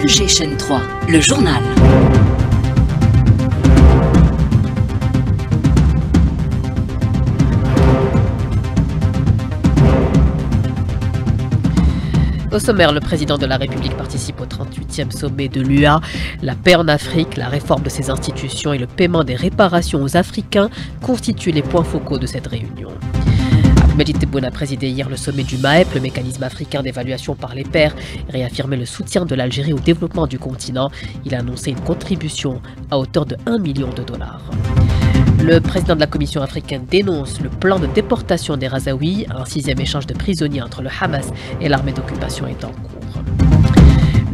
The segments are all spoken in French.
Alger chaîne 3, le journal. Au sommaire, le président de la République participe au 38e sommet de l'UA. La paix en Afrique, la réforme de ses institutions et le paiement des réparations aux Africains constituent les points focaux de cette réunion. Ahmed Tebboune a présidé hier le sommet du MAEP, le mécanisme africain d'évaluation par les pairs, et réaffirmé le soutien de l'Algérie au développement du continent. Il a annoncé une contribution à hauteur de 1 million de dollars. Le président de la Commission africaine dénonce le plan de déportation des Razaouis. Un 6e échange de prisonniers entre le Hamas et l'armée d'occupation est en cours.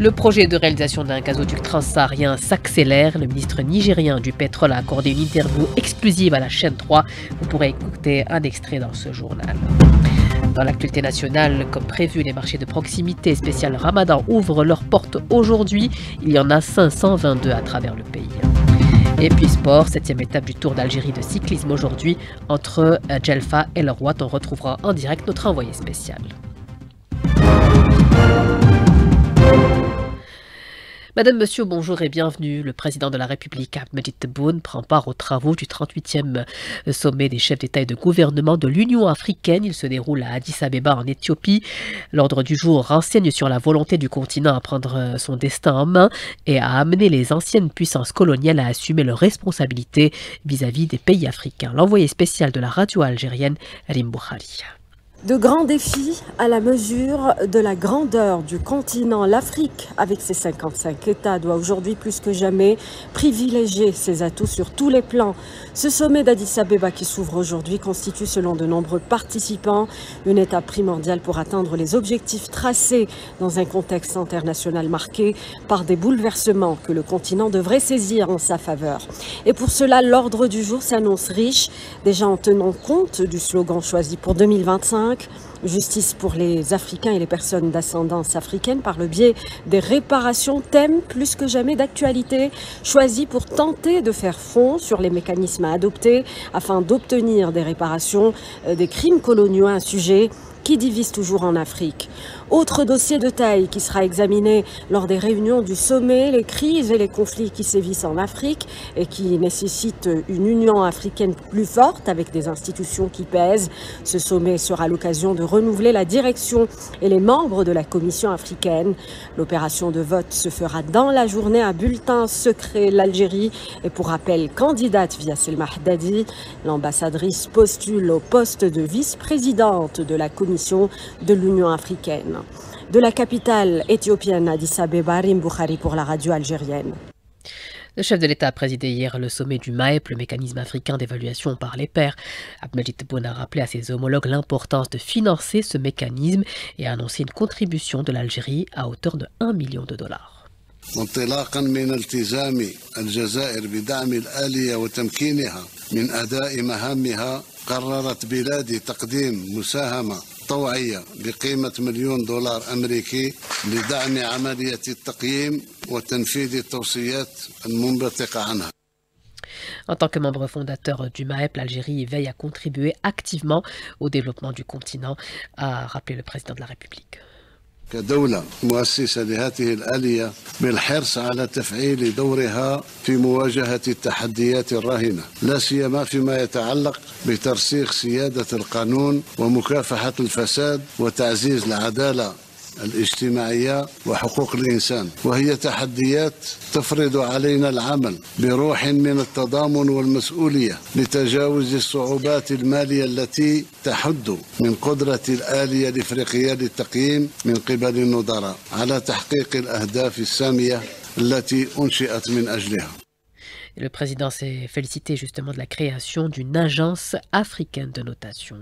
Le projet de réalisation d'un gazoduc transsaharien s'accélère. Le ministre nigérien du pétrole a accordé une interview exclusive à la chaîne 3. Vous pourrez écouter un extrait dans ce journal. Dans l'actualité nationale, comme prévu, les marchés de proximité spécial Ramadan ouvrent leurs portes aujourd'hui. Il y en a 522 à travers le pays. Et puis sport, 7e étape du Tour d'Algérie de cyclisme aujourd'hui entre Djelfa et le Roi. On retrouvera en direct notre envoyé spécial. Madame, Monsieur, bonjour et bienvenue. Le président de la République, Ahmed Tebboune, prend part aux travaux du 38e sommet des chefs d'État et de gouvernement de l'Union africaine. Il se déroule à Addis Abeba en Éthiopie. L'ordre du jour renseigne sur la volonté du continent à prendre son destin en main et à amener les anciennes puissances coloniales à assumer leurs responsabilités vis-à-vis des pays africains. L'envoyé spécial de la radio algérienne, Rim Boukhari. De grands défis à la mesure de la grandeur du continent. L'Afrique, avec ses 55 États, doit aujourd'hui plus que jamais privilégier ses atouts sur tous les plans. Ce sommet d'Addis Abeba qui s'ouvre aujourd'hui constitue, selon de nombreux participants, une étape primordiale pour atteindre les objectifs tracés dans un contexte international marqué par des bouleversements que le continent devrait saisir en sa faveur. Et pour cela, l'ordre du jour s'annonce riche, déjà en tenant compte du slogan choisi pour 2025. Justice pour les Africains et les personnes d'ascendance africaine par le biais des réparations, thème plus que jamais d'actualité, choisi pour tenter de faire fond sur les mécanismes à adopter afin d'obtenir des réparations des crimes coloniaux, un sujet qui divise toujours en Afrique. Autre dossier de taille qui sera examiné lors des réunions du sommet, les crises et les conflits qui sévissent en Afrique et qui nécessitent une union africaine plus forte avec des institutions qui pèsent. Ce sommet sera l'occasion de renouveler la direction et les membres de la Commission africaine. L'opération de vote se fera dans la journée à bulletin secret. L'Algérie est pour rappel candidate via Selma Haddadi. L'ambassadrice postule au poste de vice-présidente de la Commission de l'Union africaine. De la capitale éthiopienne Addis Abeba, Rim Boukhari pour la radio algérienne. Le chef de l'État a présidé hier le sommet du MAEP, le mécanisme africain d'évaluation par les pairs. Ahmed Tebboune a rappelé à ses homologues l'importance de financer ce mécanisme et a annoncé une contribution de l'Algérie à hauteur de 1 million de dollars. وانطلاقا من التزام الجزائر بدعم الآلية وتمكينها من أداء مهامها قررت بلادي تقديم مساهمة طوعية بقيمة $1 مليون أمريكي لدعم عملية التقييم وتنفيذ التوصيات المنبثقة عنها. En tant que membre fondateur du MAEP, l'Algérie veille à contribuer activement au développement du continent, a rappelé le président de la République. كدولة مؤسسة لهذه الآلية بالحرص على تفعيل دورها في مواجهة التحديات الراهنة، لا سيما فيما يتعلق بترسيخ سيادة القانون ومكافحة الفساد وتعزيز العدالة الاجتماعية وحقوق الإنسان، وهي تحديات تفرض علينا العمل بروح من التضامن والمسؤولية لتجاوز الصعوبات المالية التي تحد من قدرة الآلية الإفريقية للتقييم من قبل النظراء على تحقيق الأهداف السامية التي أنشئت من أجلها. Le président s'est félicité justement de la création d'une agence africaine de notation.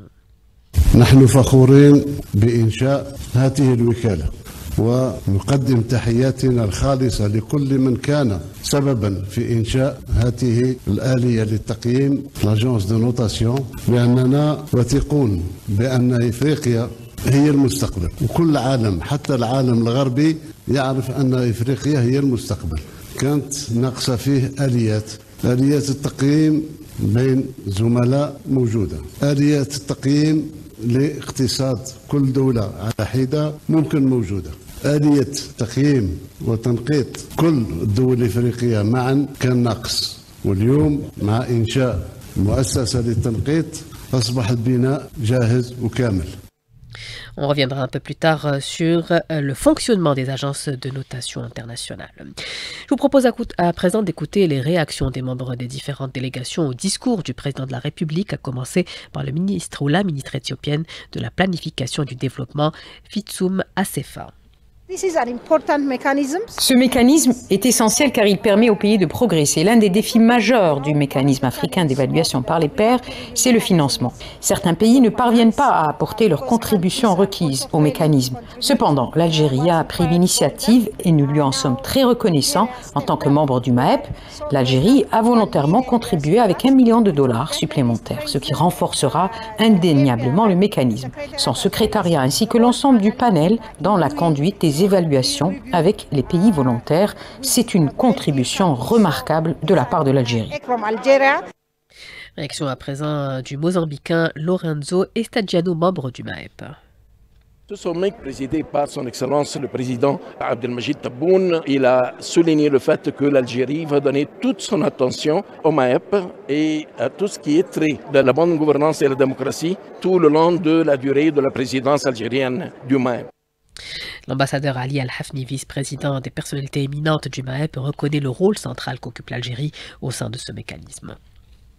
نحن فخورين بإنشاء هذه الوكالة ونقدم تحياتنا الخالصة لكل من كان سببا في إنشاء هذه الآلية للتقييم l'agence de notation لأننا واثقون بأن إفريقيا هي المستقبل وكل العالم حتى العالم الغربي يعرف أن إفريقيا هي المستقبل. كانت ناقصة فيه آليات التقييم بين زملاء موجودة، آليات التقييم لاقتصاد كل دولة على حدة ممكن موجودة، آلية تقييم وتنقيط كل الدول الإفريقية معا كان ناقص، واليوم مع إنشاء مؤسسة للتنقيط أصبح البناء جاهز وكامل. On reviendra un peu plus tard sur le fonctionnement des agences de notation internationale. Je vous propose à présent d'écouter les réactions des membres des différentes délégations au discours du président de la République, à commencer par le ministre ou la ministre éthiopienne de la planification du développement, Fitsum Assefa. Ce mécanisme est essentiel car il permet aux pays de progresser. L'un des défis majeurs du mécanisme africain d'évaluation par les pairs, c'est le financement. Certains pays ne parviennent pas à apporter leur contribution requise au mécanisme. Cependant, l'Algérie a pris l'initiative et nous lui en sommes très reconnaissants en tant que membre du MAEP. L'Algérie a volontairement contribué avec $1 million supplémentaires, ce qui renforcera indéniablement le mécanisme. Son secrétariat ainsi que l'ensemble du panel dans la conduite des évaluations avec les pays volontaires. C'est une contribution remarquable de la part de l'Algérie. Réaction à présent du Mozambicain Lorenzo Estagiano, membre du MAEP. Ce sommet présidé par son Excellence le Président Abdelmajid Tebboune, il a souligné le fait que l'Algérie va donner toute son attention au MAEP et à tout ce qui est trait de la bonne gouvernance et la démocratie tout le long de la durée de la présidence algérienne du MAEP. L'ambassadeur Ali Al-Hafni, vice-président des personnalités éminentes du MAEP, reconnaît le rôle central qu'occupe l'Algérie au sein de ce mécanisme.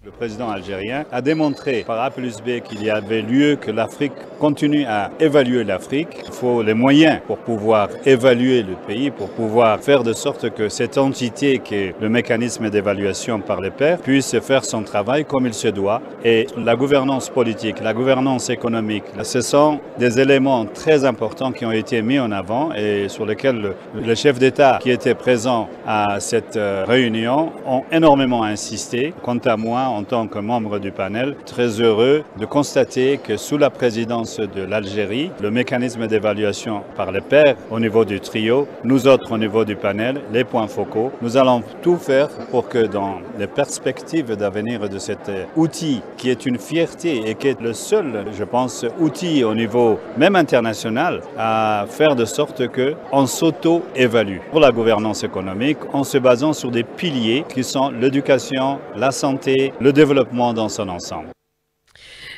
Le président algérien a démontré par A plus B qu'il y avait lieu que l'Afrique continue à évaluer l'Afrique. Il faut les moyens pour pouvoir évaluer le pays, pour pouvoir faire de sorte que cette entité qui est le mécanisme d'évaluation par les pairs puisse faire son travail comme il se doit. Et la gouvernance politique, la gouvernance économique, ce sont des éléments très importants qui ont été mis en avant et sur lesquels les chefs d'État qui étaient présents à cette réunion ont énormément insisté. Quant à moi, en tant que membre du panel, très heureux de constater que sous la présidence de l'Algérie, le mécanisme d'évaluation par les pairs au niveau du trio, nous autres au niveau du panel, les points focaux, nous allons tout faire pour que dans les perspectives d'avenir de cet outil qui est une fierté et qui est le seul, je pense, outil au niveau même international à faire de sorte qu'on s'auto-évalue pour la gouvernance économique en se basant sur des piliers qui sont l'éducation, la santé, le développement dans son ensemble.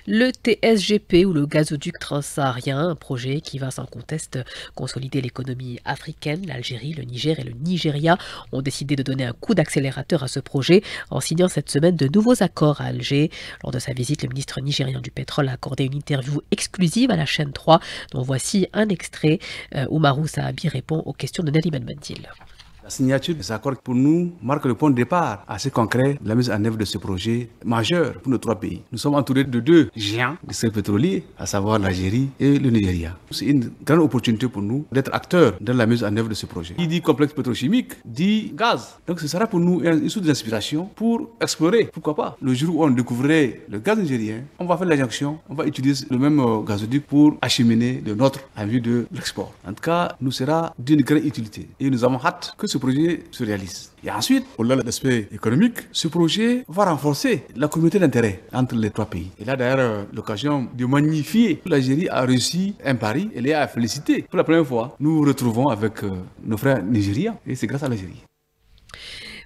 Le TSGP ou le gazoduc transsaharien, un projet qui va sans conteste consolider l'économie africaine. L'Algérie, le Niger et le Nigeria ont décidé de donner un coup d'accélérateur à ce projet en signant cette semaine de nouveaux accords à Alger. Lors de sa visite, le ministre nigérien du pétrole a accordé une interview exclusive à la chaîne 3, dont voici un extrait. Oumarou Sahabi répond aux questions de Nelly Benbendil. La signature de ces accords pour nous marque le point de départ assez concret de la mise en œuvre de ce projet majeur pour nos trois pays. Nous sommes entourés de deux géants du secteur pétrolier, à savoir l'Algérie et le Nigeria. C'est une grande opportunité pour nous d'être acteurs dans la mise en œuvre de ce projet. Qui dit complexe pétrochimique dit gaz. Donc ce sera pour nous une source d'inspiration pour explorer, pourquoi pas. Le jour où on découvrirait le gaz nigérien, on va faire l'injection, on va utiliser le même gazoduc pour acheminer le nôtre en vue de l'export. En tout cas, nous sera d'une grande utilité. Et nous avons hâte que ce projet se réalise. Et ensuite, au-delà de l'aspect économique, ce projet va renforcer la communauté d'intérêt entre les trois pays. Il a d'ailleurs l'occasion de magnifier. L'Algérie a réussi un pari, elle est à féliciter. Pour la première fois, nous nous retrouvons avec nos frères nigériens et c'est grâce à l'Algérie.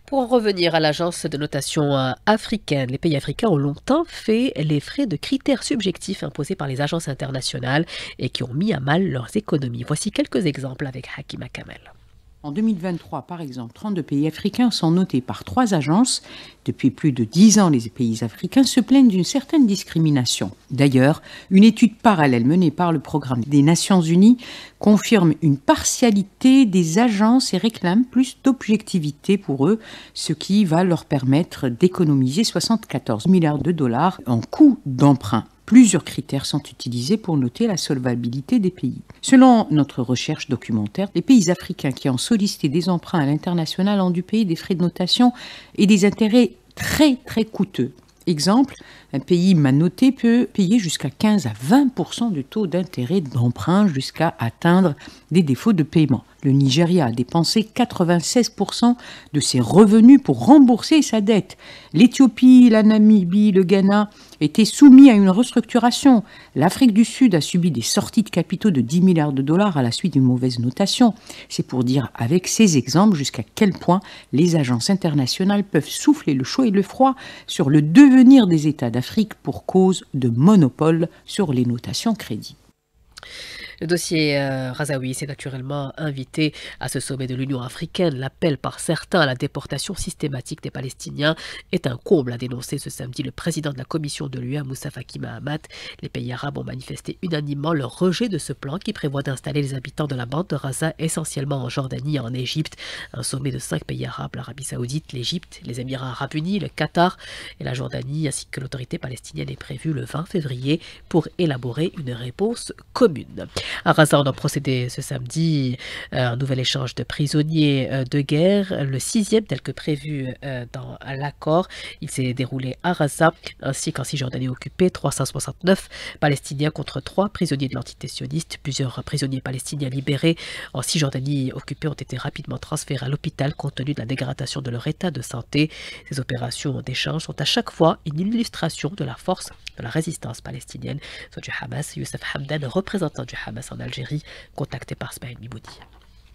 Pour en revenir à l'agence de notation africaine, les pays africains ont longtemps fait les frais de critères subjectifs imposés par les agences internationales et qui ont mis à mal leurs économies. Voici quelques exemples avec Hakima Kamel. En 2023, par exemple, 32 pays africains sont notés par 3 agences. Depuis plus de 10 ans, les pays africains se plaignent d'une certaine discrimination. D'ailleurs, une étude parallèle menée par le programme des Nations Unies confirme une partialité des agences et réclame plus d'objectivité pour eux, ce qui va leur permettre d'économiser 74 milliards de dollars en coûts d'emprunt. Plusieurs critères sont utilisés pour noter la solvabilité des pays. Selon notre recherche documentaire, les pays africains qui ont sollicité des emprunts à l'international ont dû payer des frais de notation et des intérêts très coûteux. Exemple, un pays mal noté peut payer jusqu'à 15 à 20% du taux d'intérêt d'emprunt jusqu'à atteindre des défauts de paiement. Le Nigeria a dépensé 96% de ses revenus pour rembourser sa dette. L'Éthiopie, la Namibie, le Ghana étaient soumis à une restructuration. L'Afrique du Sud a subi des sorties de capitaux de 10 milliards de dollars à la suite d'une mauvaise notation. C'est pour dire avec ces exemples jusqu'à quel point les agences internationales peuvent souffler le chaud et le froid sur le devenir des États d'Afrique pour cause de monopole sur les notations crédit. Le dossier Razaoui s'est naturellement invité à ce sommet de l'Union africaine. L'appel par certains à la déportation systématique des Palestiniens est un comble, a dénoncé ce samedi le président de la commission de l'UE, Moussa Faki Mahamat. Les pays arabes ont manifesté unanimement leur rejet de ce plan qui prévoit d'installer les habitants de la bande de Gaza essentiellement en Jordanie et en Égypte. Un sommet de 5 pays arabes, l'Arabie Saoudite, l'Égypte, les Émirats arabes unis, le Qatar et la Jordanie, ainsi que l'autorité palestinienne est prévu le 20 février pour élaborer une réponse commune. À Gaza, on a procédé ce samedi à un nouvel échange de prisonniers de guerre, le 6e tel que prévu dans l'accord. Il s'est déroulé à Gaza ainsi qu'en Cisjordanie occupée. 369 Palestiniens contre 3 prisonniers de l'entité sioniste. Plusieurs prisonniers palestiniens libérés en Cisjordanie occupée ont été rapidement transférés à l'hôpital compte tenu de la dégradation de leur état de santé. Ces opérations d'échange sont à chaque fois une illustration de la force de la résistance palestinienne. Soit du Hamas, Youssef Hamdan, représentant du Hamas en Algérie, contacté par Smaïl Mimoudi.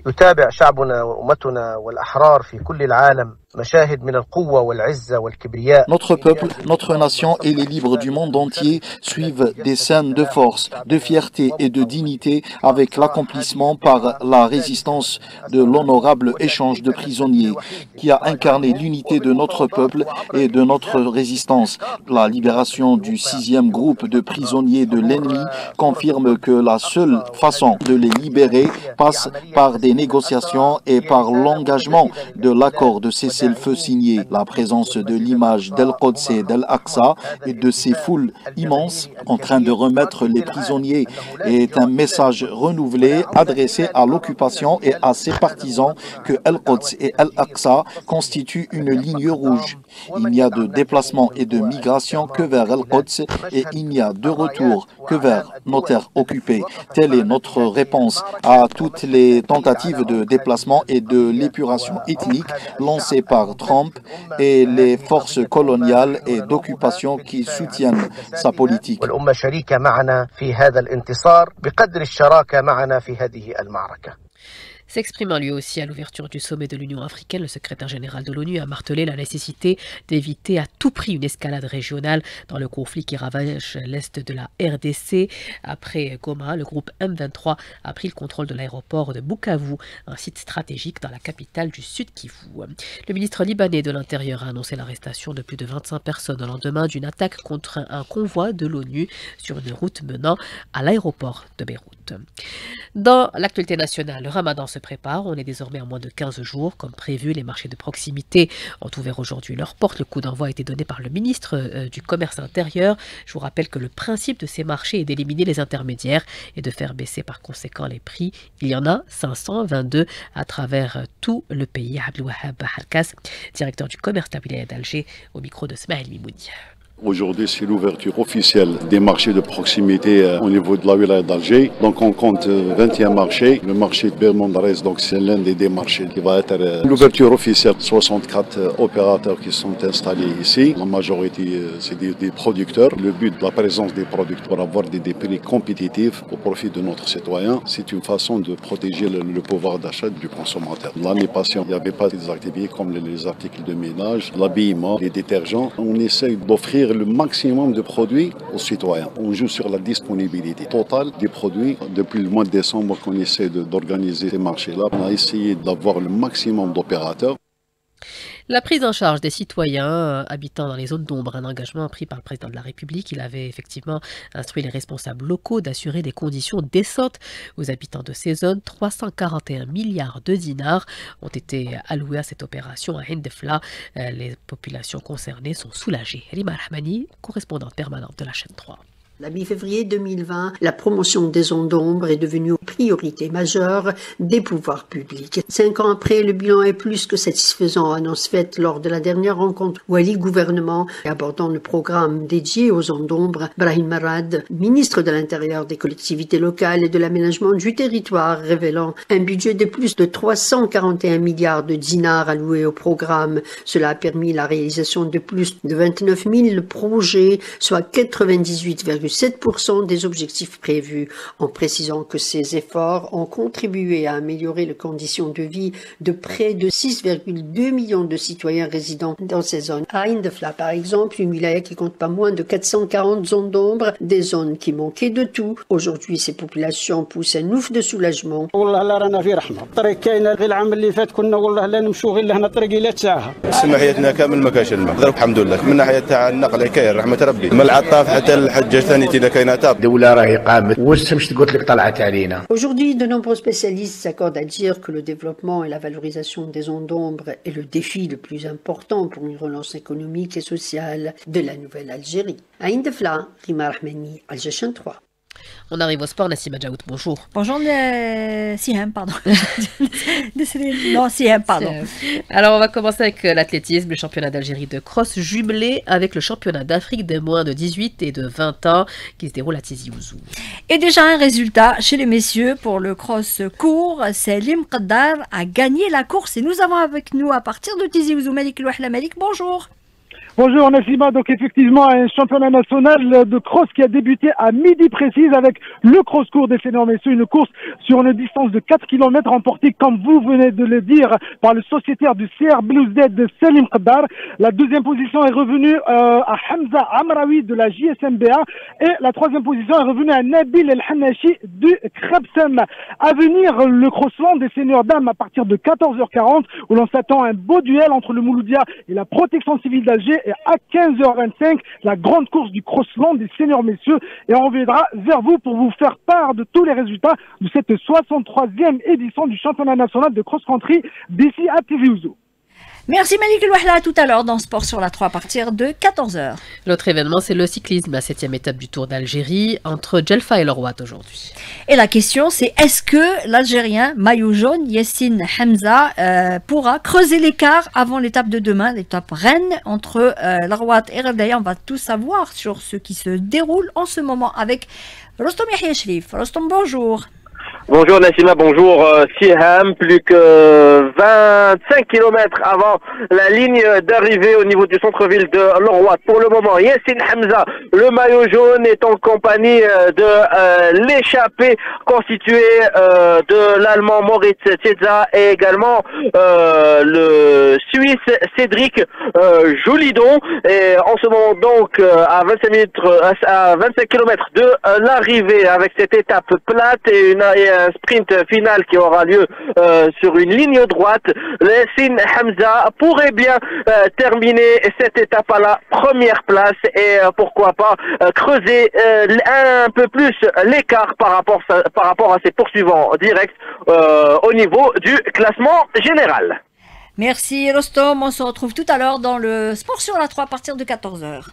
يتابع شعبنا وأمتنا والأحرار في كل العالم مشاهد من القوة والعزة والكبرياء. Notre peuple, notre nation et les libres du monde entier suivent des scènes de force, de fierté et de dignité avec l'accomplissement par la résistance de l'honorable échange de prisonniers qui a incarné l'unité de notre peuple et de notre résistance. La libération du 6e groupe de prisonniers de l'ennemi confirme que la seule façon de les libérer passe par des négociations et par l'engagement de l'accord de cessez-le-feu signé. La présence de l'image d'El-Quds et d'El-Aqsa et de ces foules immenses en train de remettre les prisonniers est un message renouvelé adressé à l'occupation et à ses partisans que El-Quds et El-Aqsa constituent une ligne rouge. Il n'y a de déplacement et de migration que vers El-Quds et il n'y a de retour que vers nos terres occupées. Telle est notre réponse à toutes les tentatives de déplacement et de l'épuration ethnique lancées par Trump et les forces coloniales et d'occupation qui soutiennent sa politique. S'exprimant lui aussi à l'ouverture du sommet de l'Union africaine, le secrétaire général de l'ONU a martelé la nécessité d'éviter à tout prix une escalade régionale dans le conflit qui ravage l'est de la RDC. Après Goma, le groupe M23 a pris le contrôle de l'aéroport de Bukavu, un site stratégique dans la capitale du Sud Kivu. Le ministre libanais de l'Intérieur a annoncé l'arrestation de plus de 25 personnes au lendemain d'une attaque contre un convoi de l'ONU sur une route menant à l'aéroport de Beyrouth. Dans l'actualité nationale, le ramadan se prépare. On est désormais à moins de 15 jours. Comme prévu, les marchés de proximité ont ouvert aujourd'hui leurs portes. Le coup d'envoi a été donné par le ministre du Commerce intérieur. Je vous rappelle que le principe de ces marchés est d'éliminer les intermédiaires et de faire baisser par conséquent les prix. Il y en a 522 à travers tout le pays. Abdelwahab Harkas, directeur du commerce de la wilaya d'Alger, au micro de Smaïl Mimoudi. Aujourd'hui, c'est l'ouverture officielle des marchés de proximité au niveau de la wilaya d'Alger. Donc, on compte 21 marchés. Le marché de Bermondarès, donc c'est l'un des marchés qui va être l'ouverture officielle. 64 opérateurs qui sont installés ici. La majorité, c'est des producteurs. Le but de la présence des producteurs pour avoir des prix compétitifs au profit de notre citoyen, c'est une façon de protéger le pouvoir d'achat du consommateur. L'année passée, il n'y avait pas des activités comme les articles de ménage, l'habillement, les détergents. On essaie d'offrir le maximum de produits aux citoyens. On joue sur la disponibilité totale des produits. Depuis le mois de décembre qu'on essaie d'organiser ces marchés-là, on a essayé d'avoir le maximum d'opérateurs. La prise en charge des citoyens habitant dans les zones d'ombre, un engagement pris par le président de la République. Il avait effectivement instruit les responsables locaux d'assurer des conditions décentes aux habitants de ces zones. 341 milliards de dinars ont été alloués à cette opération à Hindefla. Les populations concernées sont soulagées. Rima Rahmani, correspondante permanente de la chaîne 3. La mi-février 2020, la promotion des zones d'ombre est devenue une priorité majeure des pouvoirs publics. 5 ans après, le bilan est plus que satisfaisant, annonce faite lors de la dernière rencontre Wali-gouvernement abordant le programme dédié aux zones d'ombre. Brahim Marad, ministre de l'Intérieur, des collectivités locales et de l'aménagement du territoire, révélant un budget de plus de 341 milliards de dinars alloués au programme. Cela a permis la réalisation de plus de 29 000 projets, soit 98,7% des objectifs prévus, en précisant que ces efforts ont contribué à améliorer les conditions de vie de près de 6,2 millions de citoyens résidant dans ces zones. À Ain Defla, par exemple, une wilaya qui compte pas moins de 440 zones d'ombre, des zones qui manquaient de tout. Aujourd'hui, ces populations poussent un ouf de soulagement. Aujourd'hui, de nombreux spécialistes s'accordent à dire que le développement et la valorisation des zones d'ombre est le défi le plus important pour une relance économique et sociale de la nouvelle Algérie. À Ain Defla, Rima Rahmani, Algérie 3. On arrive au sport, Nassima Djaout, bonjour. Bonjour, Siham, pardon. Non, Siham, pardon. Alors, on va commencer avec l'athlétisme, le championnat d'Algérie de cross jumelé avec le championnat d'Afrique des moins de 18 et de 20 ans qui se déroule à Tizi Ouzou. Et déjà un résultat chez les messieurs pour le cross court, Salim Qaddar a gagné la course et nous avons avec nous à partir de Tizi Ouzou Malik Louahla Malik, bonjour. Bonjour Nassima, donc effectivement un championnat national de cross qui a débuté à midi précise avec le cross court des seniors messieurs, une course sur une distance de 4 km remportée, comme vous venez de le dire, par le sociétaire du CR Blues Z de Salim Qaddar. La deuxième position est revenue à Hamza Amraoui de la JSMBA et la troisième position est revenue à Nabil El Hanachi du Krebsem. À venir, le crossland des seniors dames à partir de 14h40 où l'on s'attend à un beau duel entre le Mouloudia et la protection civile d'Alger. Et à 15h25, la grande course du crossland des seniors messieurs. Et on reviendra vers vous pour vous faire part de tous les résultats de cette 63e édition du championnat national de cross-country d'ici à Tizi Ouzou. Merci Malik Louahla, à tout à l'heure dans Sport sur la 3 à partir de 14h. L'autre événement, c'est le cyclisme, la 7e étape du Tour d'Algérie entre Djelfa et Lerouat aujourd'hui. Et la question, c'est est-ce que l'Algérien maillot jaune, Yassine Hamza, pourra creuser l'écart avant l'étape de demain, l'étape Rennes entre Lerouat et Radaya. On va tout savoir sur ce qui se déroule en ce moment avec Rostom Yahya Shrif. Rostom, bonjour. Bonjour Nassima, bonjour Siham. Plus que 25 km avant la ligne d'arrivée au niveau du centre-ville de Lerouat. Pour le moment, Yassine Hamza, le maillot jaune, est en compagnie de l'échappée constituée de l'Allemand Moritz Tjeza et également le Suisse Cédric Jolidon. Et en ce moment donc à 25 km de l'arrivée avec cette étape plate et un sprint final qui aura lieu sur une ligne droite. Yassine Hamza pourrait bien terminer cette étape à la première place et pourquoi pas creuser un peu plus l'écart par rapport à ses poursuivants directs au niveau du classement général. Merci Rostom, on se retrouve tout à l'heure dans le Sport sur la 3 à partir de 14h.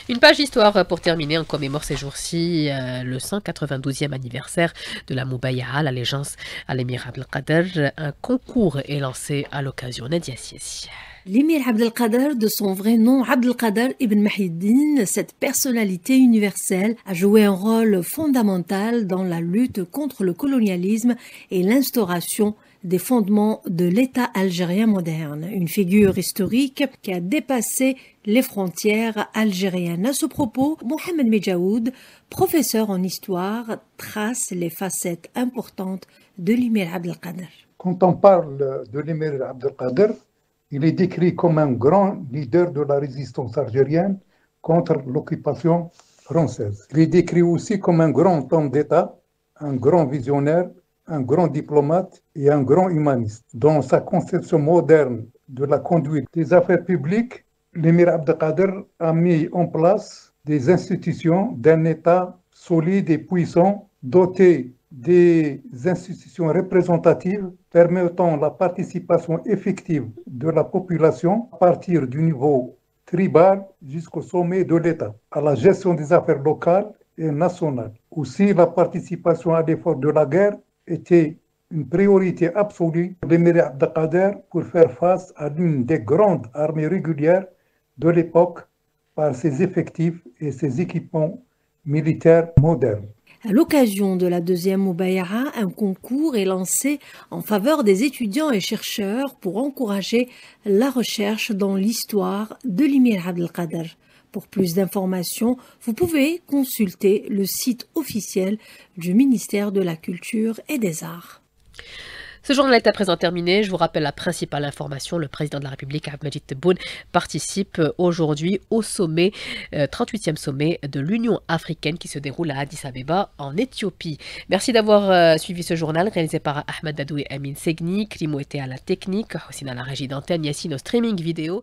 Une page d'histoire pour terminer. On commémore ces jours-ci le 192e anniversaire de la Moubaya'a, l'allégeance à l'émir Abdelkader. Un concours est lancé à l'occasion. Nadia Siesi. L'émir Abdelkader, de son vrai nom Abdelkader Ibn Mahiddin, cette personnalité universelle a joué un rôle fondamental dans la lutte contre le colonialisme et l'instauration des fondements de l'État algérien moderne, une figure historique qui a dépassé les frontières algériennes. À ce propos, Mohamed Medjaoud, professeur en histoire, trace les facettes importantes de l'émir Abdelkader. Quand on parle de l'émir Abdelkader, il est décrit comme un grand leader de la résistance algérienne contre l'occupation française. Il est décrit aussi comme un grand homme d'État, un grand visionnaire, un grand diplomate et un grand humaniste. Dans sa conception moderne de la conduite des affaires publiques, l'émir Abdelkader a mis en place des institutions d'un État solide et puissant, doté des institutions représentatives permettant la participation effective de la population à partir du niveau tribal jusqu'au sommet de l'État, à la gestion des affaires locales et nationale. Aussi, la participation à l'effort de la guerre était une priorité absolue de l'émir Abdelkader pour faire face à l'une des grandes armées régulières de l'époque par ses effectifs et ses équipements militaires modernes. À l'occasion de la deuxième Moubaïra, un concours est lancé en faveur des étudiants et chercheurs pour encourager la recherche dans l'histoire de l'émir Abdelkader. Pour plus d'informations, vous pouvez consulter le site officiel du ministère de la Culture et des Arts. Ce journal est à présent terminé. Je vous rappelle la principale information. Le président de la République, Abdelmajid Tebboune, participe aujourd'hui au sommet, 38e sommet de l'Union africaine qui se déroule à Addis Abeba en Éthiopie. Merci d'avoir suivi ce journal réalisé par Ahmed Dadou et Amin Segni. Klimo était à la technique, Hossein à la régie d'antenne, Yassine au streaming vidéo.